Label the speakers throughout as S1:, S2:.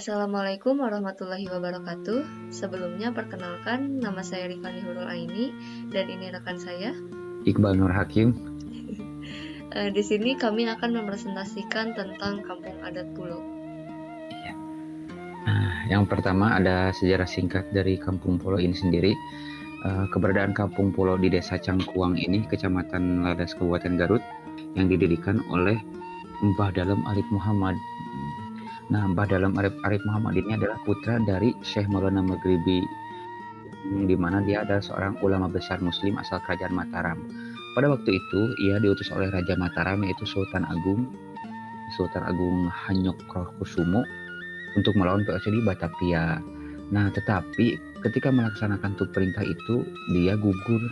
S1: Assalamualaikum warahmatullahi wabarakatuh. Sebelumnya perkenalkan, nama saya Rifani Hurul Aini dan ini rekan saya.
S2: Iqbal Nur Hakim.
S1: Di sini kami akan mempresentasikan tentang Kampung Adat Pulo.
S2: Yang pertama ada sejarah singkat dari Kampung Pulo ini sendiri. Keberadaan Kampung Pulo di Desa Cangkuang ini, Kecamatan Ladas, Kabupaten Garut, yang didirikan oleh Mbah Dalem Arif Muhammad. Nah, Mbah Dalem Arif Muhammad ini adalah putra dari Syekh Maulana Maghribi, di mana dia adalah seorang ulama besar Muslim asal Kerajaan Mataram. Pada waktu itu, ia diutus oleh Raja Mataram, yaitu Sultan Agung Hanyokrokusumo, untuk melawan POC di Batavia. Nah, tetapi ketika melaksanakan perintah itu, dia gugur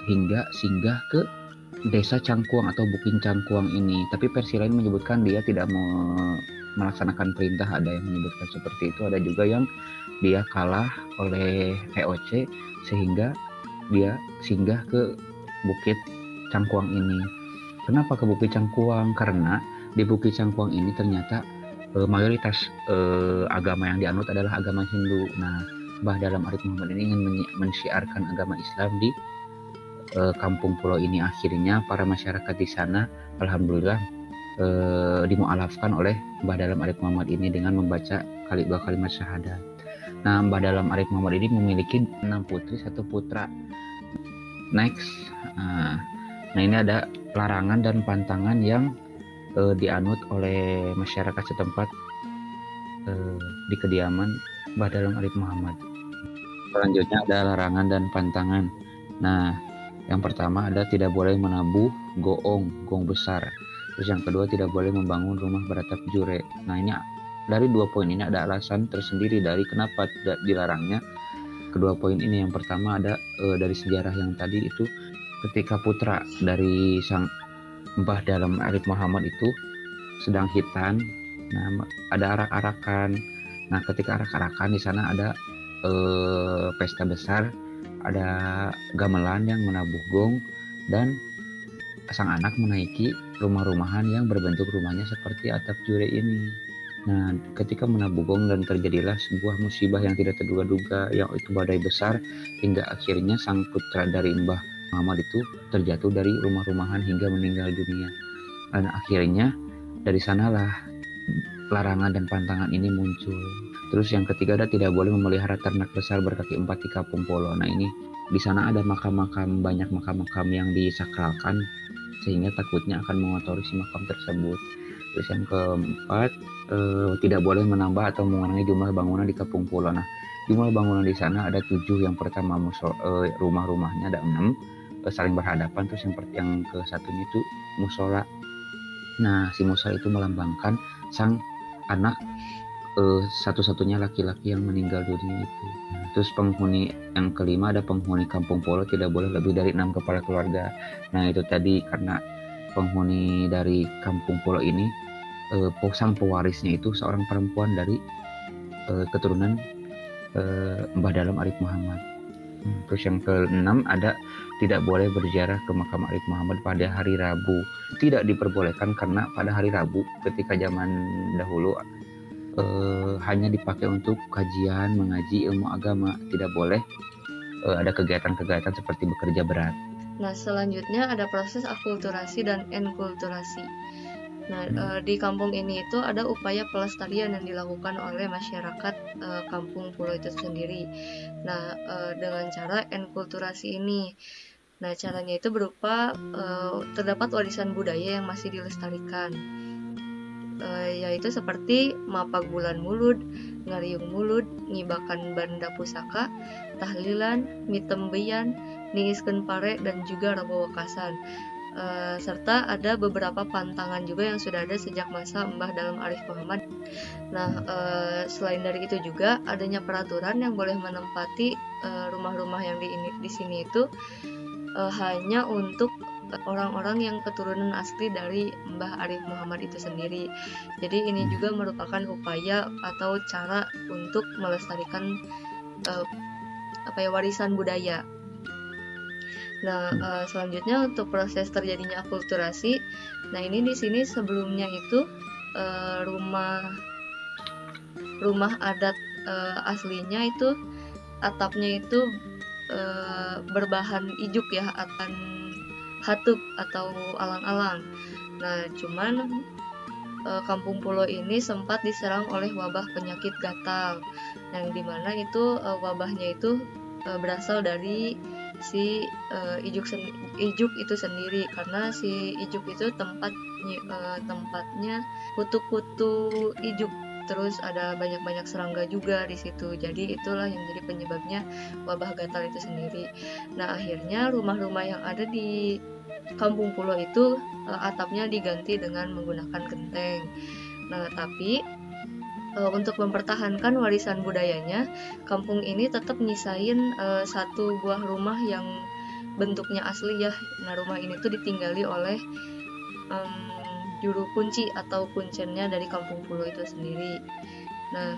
S2: hingga singgah ke Desa Cangkuang atau Bukit Cangkuang ini. Tapi versi lain menyebutkan dia tidak melaksanakan perintah, ada yang menyebutkan seperti itu. Ada juga yang dia kalah oleh VOC sehingga dia singgah ke Bukit Cangkuang ini. Kenapa ke Bukit Cangkuang? Karena di Bukit Cangkuang ini ternyata mayoritas agama yang dianut adalah agama Hindu. Nah, Mbah Dalem Arif Muhammad ini ingin mensyiarkan agama Islam di Kampung Pulo ini. Akhirnya para masyarakat di sana alhamdulillah dimualafkan oleh Mbah Dalem Arif Muhammad ini dengan membaca dua kalimat syahadat. Nah, Mbah Dalem Arif Muhammad ini memiliki 6 putri, 1 putra. Next. Nah, ini ada larangan dan pantangan yang dianut oleh masyarakat setempat di kediaman Mbah Dalem Arif Muhammad. Selanjutnya ada larangan dan pantangan. Nah, yang pertama ada tidak boleh menabuh gong besar. Terus yang kedua tidak boleh membangun rumah beratap jure. Nah, ini dari 2 poin ini ada alasan tersendiri dari kenapa tidak dilarangnya kedua poin ini. Yang pertama ada dari sejarah yang tadi itu, ketika putra dari sang Mbah Dalem Arif Muhammad itu sedang hitan, nah ada arak-arakan. Nah, ketika arak-arakan di sana ada pesta besar, ada gamelan yang menabuh gong dan sang anak menaiki rumah-rumahan yang berbentuk rumahnya seperti atap jure ini. Nah, ketika menabuh gong dan terjadilah sebuah musibah yang tidak terduga-duga, yaitu badai besar, hingga akhirnya sang putra dari Mbah Muhammad itu terjatuh dari rumah-rumahan hingga meninggal dunia. Dan akhirnya dari sanalah larangan dan pantangan ini muncul. Terus yang ketiga ada tidak boleh memelihara ternak besar berkaki 4 di Kampung Pulo. Nah, ini di sana ada banyak makam-makam yang disakralkan sehingga takutnya akan mengotori si makam tersebut. Terus yang keempat, tidak boleh menambah atau mengurangi jumlah bangunan di Kampung Pulo. Nah, jumlah bangunan di sana ada 7. Yang pertama rumah-rumahnya ada 6 saling berhadapan. Terus yang ke satunya itu musola. Nah, si musola itu melambangkan sang anak satu-satunya laki-laki yang meninggal dunia itu. Nah, terus penghuni yang kelima ada penghuni Kampung Pulo tidak boleh lebih dari 6 kepala keluarga. Nah, itu tadi karena penghuni dari Kampung Pulo ini sang pewarisnya itu seorang perempuan dari keturunan Mbah Dalem Arif Muhammad. Terus yang ke-6 ada tidak boleh berziarah ke makam Arif Muhammad pada hari Rabu. Tidak diperbolehkan karena pada hari Rabu ketika zaman dahulu hanya dipakai untuk kajian, mengaji ilmu agama. Tidak boleh ada kegiatan-kegiatan seperti bekerja berat.
S1: Nah, selanjutnya ada proses akulturasi dan enkulturasi. Nah, di kampung ini itu ada upaya pelestarian yang dilakukan oleh masyarakat Kampung Pulo itu sendiri. Nah, dengan cara enkulturasi ini. Nah, caranya itu berupa terdapat warisan budaya yang masih dilestarikan. Yaitu seperti mapak bulan mulud, ngariung mulud, ngibakan banda pusaka, tahlilan, mitembeyan, niiskeun pare, dan juga rabo wekasan. Serta ada beberapa pantangan juga yang sudah ada sejak masa Mbah Dalem Arif Muhammad. Nah, selain dari itu juga adanya peraturan yang boleh menempati rumah-rumah yang di sini itu hanya untuk orang-orang yang keturunan asli dari Mbah Arif Muhammad itu sendiri. Jadi ini juga merupakan upaya atau cara untuk melestarikan warisan budaya. Nah, selanjutnya untuk proses terjadinya akulturasi. Nah, ini di sini sebelumnya itu rumah rumah adat aslinya itu atapnya itu berbahan ijuk ya, akan hatup atau alang-alang. Nah, cuman Kampung Pulo ini sempat diserang oleh wabah penyakit gatal, yang dimana itu wabahnya itu berasal dari si ijuk itu sendiri, karena si ijuk itu tempatnya kutu-kutu ijuk, terus ada banyak-banyak serangga juga di situ. Jadi itulah yang jadi penyebabnya wabah gatal itu sendiri. Nah, akhirnya rumah-rumah yang ada di Kampung Pulo itu atapnya diganti dengan menggunakan genteng. Nah, tapi untuk mempertahankan warisan budayanya, kampung ini tetap nyisain satu buah rumah yang bentuknya asli ya. Nah, rumah ini tuh ditinggali oleh juru kunci atau kuncennya dari Kampung Pulo itu sendiri. Nah,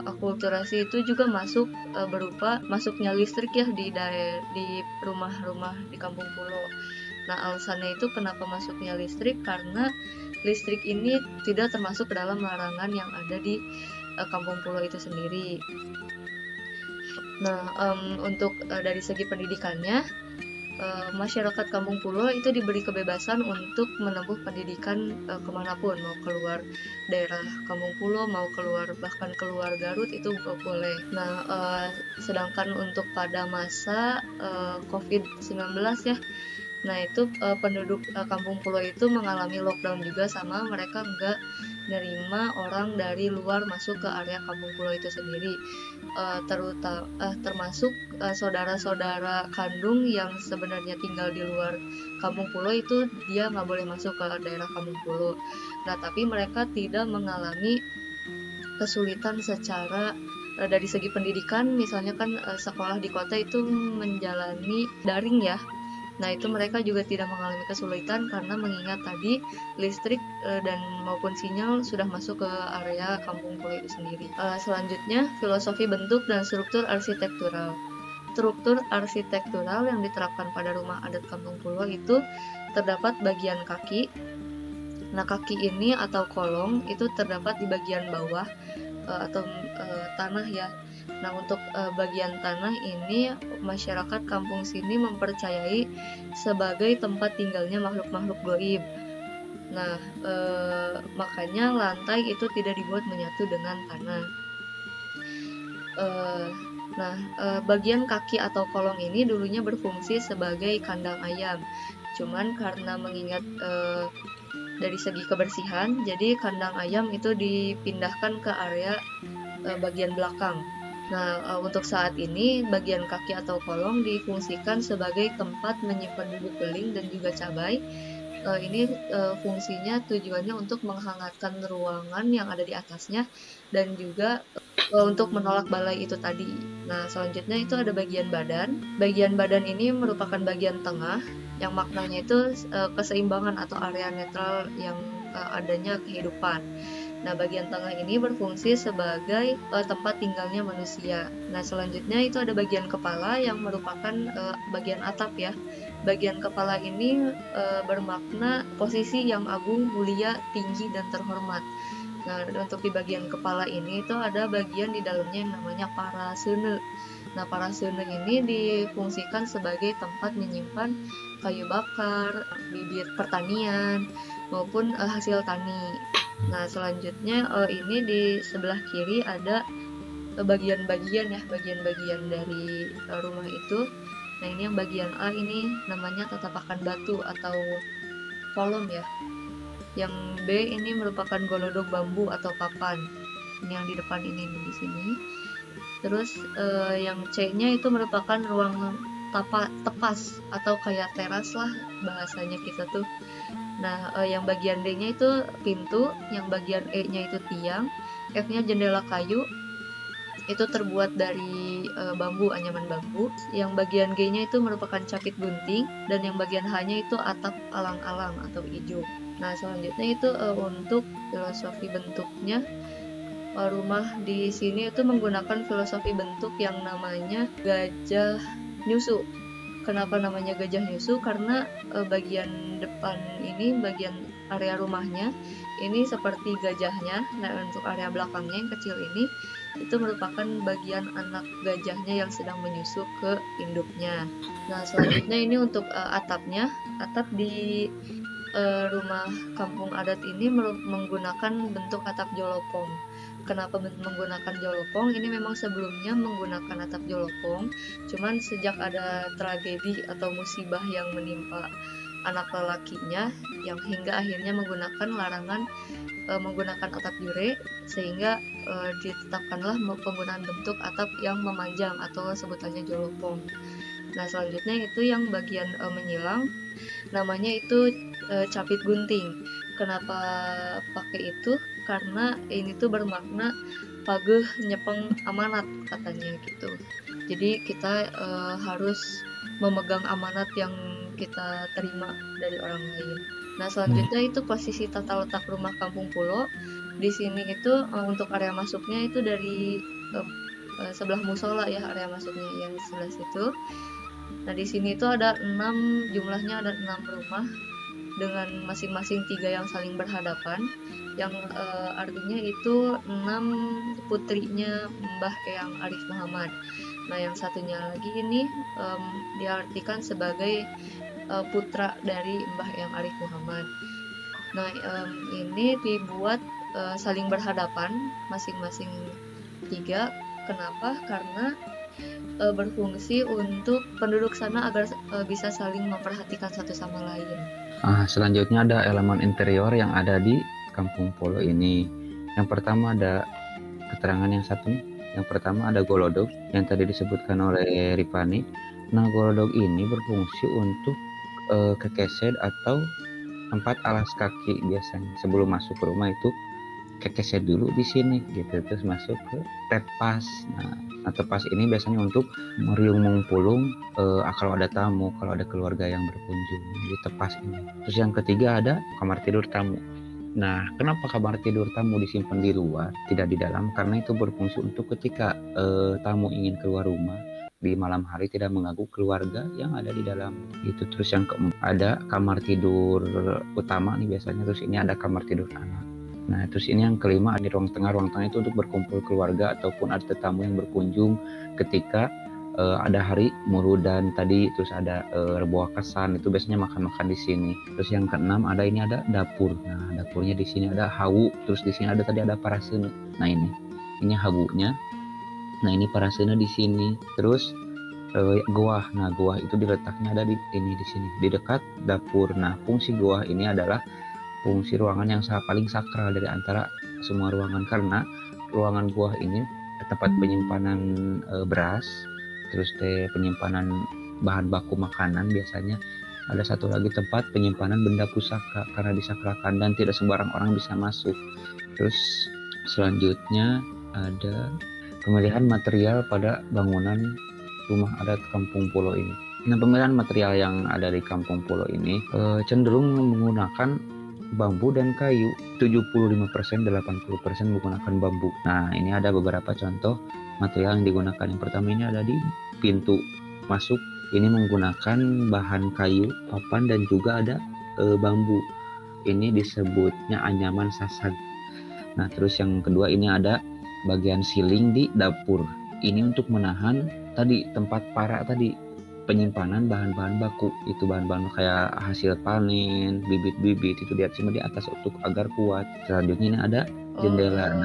S1: akulturasi itu juga berupa masuknya listrik ya di rumah-rumah di Kampung Pulo. Nah, alasannya itu kenapa masuknya listrik, karena listrik ini tidak termasuk ke dalam larangan yang ada di Kampung Pulo itu sendiri. Nah, untuk dari segi pendidikannya, masyarakat Kampung Pulo itu diberi kebebasan untuk menempuh pendidikan kemanapun, mau keluar daerah Kampung Pulo, mau bahkan keluar Garut itu boleh. Nah, sedangkan untuk pada masa COVID-19 ya, nah itu penduduk Kampung Pulo itu mengalami lockdown juga, sama mereka nggak nerima orang dari luar masuk ke area Kampung Pulo itu sendiri, termasuk saudara-saudara kandung yang sebenarnya tinggal di luar Kampung Pulo itu dia nggak boleh masuk ke daerah Kampung Pulo. Nah, tapi mereka tidak mengalami kesulitan secara dari segi pendidikan, misalnya kan sekolah di kota itu menjalani daring ya. Nah, itu mereka juga tidak mengalami kesulitan karena mengingat tadi listrik dan maupun sinyal sudah masuk ke area Kampung Pulo itu sendiri. Selanjutnya, filosofi bentuk dan struktur arsitektural. Struktur arsitektural yang diterapkan pada rumah adat Kampung Pulo itu terdapat bagian kaki. Nah, kaki ini atau kolong itu terdapat di bagian bawah atau tanah ya. Nah, untuk bagian tanah ini masyarakat kampung sini mempercayai sebagai tempat tinggalnya makhluk-makhluk gaib. Nah, makanya lantai itu tidak dibuat menyatu dengan tanah. Nah, bagian kaki atau kolong ini dulunya berfungsi sebagai kandang ayam. Cuman karena mengingat dari segi kebersihan, jadi kandang ayam itu dipindahkan ke area bagian belakang. Nah, untuk saat ini bagian kaki atau kolong difungsikan sebagai tempat menyimpan bubuk beling dan juga cabai. Ini fungsinya tujuannya untuk menghangatkan ruangan yang ada di atasnya dan juga untuk menolak balai itu tadi. Nah, selanjutnya itu ada bagian badan. Bagian badan ini merupakan bagian tengah yang maknanya itu keseimbangan atau area netral yang adanya kehidupan. Nah, bagian tengah ini berfungsi sebagai tempat tinggalnya manusia. Nah, selanjutnya itu ada bagian kepala yang merupakan bagian atap ya. Bagian kepala ini bermakna posisi yang agung, mulia, tinggi, dan terhormat. Nah, untuk di bagian kepala ini itu ada bagian di dalamnya yang namanya parasune. Nah, parasune ini difungsikan sebagai tempat menyimpan kayu bakar, bibit pertanian, maupun hasil tani. Nah, selanjutnya ini di sebelah kiri ada bagian-bagian dari rumah itu. Nah, ini yang bagian A ini namanya tatapakan batu atau kolom ya. Yang B ini merupakan golodog bambu atau papan. Ini yang di depan ini di sini. Terus yang C-nya itu merupakan ruang tepas atau kayak teras lah bahasanya kita tuh. Nah, yang bagian D-nya itu pintu, yang bagian E-nya itu tiang, F-nya jendela kayu, itu terbuat dari bambu, anyaman bambu. Yang bagian G-nya itu merupakan capit gunting, dan yang bagian H-nya itu atap alang-alang atau ijuk. Nah, selanjutnya itu untuk filosofi bentuknya, rumah di sini itu menggunakan filosofi bentuk yang namanya gajah nyusu. Kenapa namanya gajah nyusu? Karena bagian depan ini, bagian area rumahnya ini seperti gajahnya. Nah, untuk area belakangnya yang kecil ini itu merupakan bagian anak gajahnya yang sedang menyusu ke induknya. Nah, selanjutnya ini untuk atapnya. Atap di rumah kampung adat ini menggunakan bentuk atap jolopong. Kenapa menggunakan jolopong? Ini memang sebelumnya menggunakan atap jolopong, cuman sejak ada tragedi atau musibah yang menimpa anak lelakinya, yang hingga akhirnya menggunakan larangan menggunakan atap jure, sehingga ditetapkanlah penggunaan bentuk atap yang memanjang atau sebutannya jolopong. Nah, selanjutnya itu yang bagian menyilang, namanya itu capit gunting. Kenapa pakai itu? Karena ini tuh bermakna pageh nyepeng amanat katanya gitu. Jadi kita harus memegang amanat yang kita terima dari orang lain. Nah, selanjutnya itu posisi tata letak rumah kampung pulo. Di sini itu untuk area masuknya itu dari sebelah musola ya, area masuknya yang di sebelah situ. Nah, di sini itu ada 6, jumlahnya ada 6 rumah dengan masing-masing 3 yang saling berhadapan, yang artinya itu 6 putrinya Mbah Eyang Arif Muhammad. Nah, yang satunya lagi ini diartikan sebagai putra dari Mbah Eyang Arif Muhammad. Nah, ini dibuat saling berhadapan masing-masing 3. Kenapa? Karena berfungsi untuk penduduk sana agar bisa saling memperhatikan satu sama lain.
S2: Selanjutnya ada elemen interior yang ada di Kampung Pulo ini. Yang pertama ada keterangan yang satu nih. Yang pertama ada golodog yang tadi disebutkan oleh Ripani. Nah, golodog ini berfungsi untuk kekesed atau tempat alas kaki biasanya. Sebelum masuk ke rumah itu kekesed dulu di sini gitu, terus masuk ke tepas. Nah, tepas ini biasanya untuk meriung mengpulung kalau ada tamu, kalau ada keluarga yang berkunjung di tepas ini. Terus yang ketiga ada kamar tidur tamu. Nah, kenapa kamar tidur tamu disimpan di luar, tidak di dalam? Karena itu berfungsi untuk ketika tamu ingin keluar rumah di malam hari tidak mengganggu keluarga yang ada di dalam gitu. Terus yang keempat ada kamar tidur utama nih biasanya, terus ini ada kamar tidur anak. Nah, terus ini yang kelima di ruang tengah. Ruang tengah itu untuk berkumpul keluarga ataupun ada tetamu yang berkunjung ketika ada hari Muludan tadi, terus ada rebuah kesan, itu biasanya makan-makan di sini. Terus yang keenam ada ini ada dapur. Nah, dapurnya di sini ada hawu, terus di sini ada tadi ada parasene. Nah, ini hawunya. Nah, ini parasene di sini. Terus goah. Nah, goah itu diletaknya ada di sini di dekat dapur. Nah, fungsi goah ini adalah fungsi ruangan yang paling sakral dari antara semua ruangan, karena ruangan goah ini tempat penyimpanan beras, terus penyimpanan bahan baku makanan biasanya. Ada satu lagi tempat penyimpanan benda pusaka karena disakralkan dan tidak sembarang orang bisa masuk. Terus selanjutnya ada pemilihan material pada bangunan rumah adat Kampung Pulo ini. Nah, pemilihan material yang ada di Kampung Pulo ini cenderung menggunakan bambu dan kayu. 75%, 80% menggunakan bambu. Nah, ini ada beberapa contoh material yang digunakan. Yang pertama ini ada di pintu masuk, ini menggunakan bahan kayu, papan, dan juga ada bambu. Ini disebutnya anyaman sasag. Nah, terus yang kedua ini ada bagian siling di dapur. Ini untuk menahan tadi tempat para tadi penyimpanan bahan-bahan baku, itu bahan-bahan kayak hasil panen, bibit-bibit itu di atas untuk agar kuat. Selanjutnya ini ada jendela.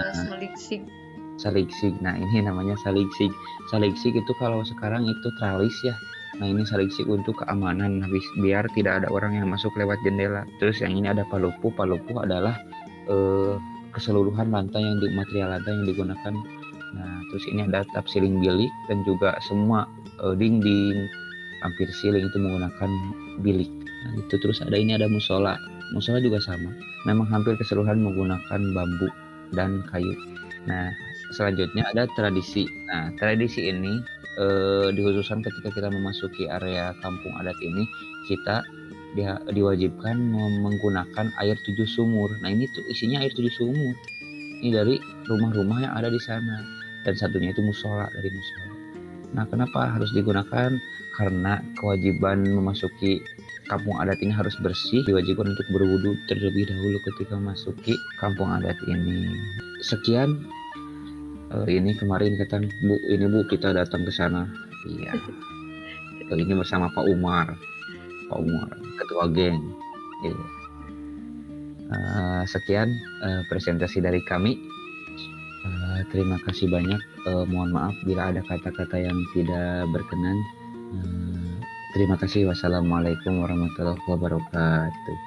S2: Saliksig. Nah, ini namanya saliksig. Saliksig itu kalau sekarang itu tralis ya. Nah, ini saliksig untuk keamanan, biar tidak ada orang yang masuk lewat jendela. Terus yang ini ada palupu. Palupu adalah keseluruhan lantai material lantai yang digunakan. Nah, terus ini ada atap siling bilik dan juga semua dinding hampir siling itu menggunakan bilik. Nah, itu terus ini ada musola. Musola juga sama. Memang hampir keseluruhan menggunakan bambu dan kayu. Nah, selanjutnya ada tradisi. Nah, tradisi ini dikhususkan ketika kita memasuki area kampung adat ini, kita diwajibkan menggunakan air 7 sumur. Nah, ini tuh isinya air 7 sumur. Ini dari rumah-rumah yang ada di sana. Dan satunya itu musola, dari musola. Nah, kenapa harus digunakan? Karena kewajiban memasuki kampung adat ini harus bersih, diwajibkan untuk berwudu terlebih dahulu ketika memasuki kampung adat ini. Sekian, ini kemarin kata Bu, ini Bu kita datang ke sana. Iya, ini bersama Pak Umar, ketua geng. Iya. Sekian presentasi dari kami. Terima kasih banyak. Mohon maaf bila ada kata-kata yang tidak berkenan. Terima kasih. Wassalamualaikum warahmatullahi wabarakatuh.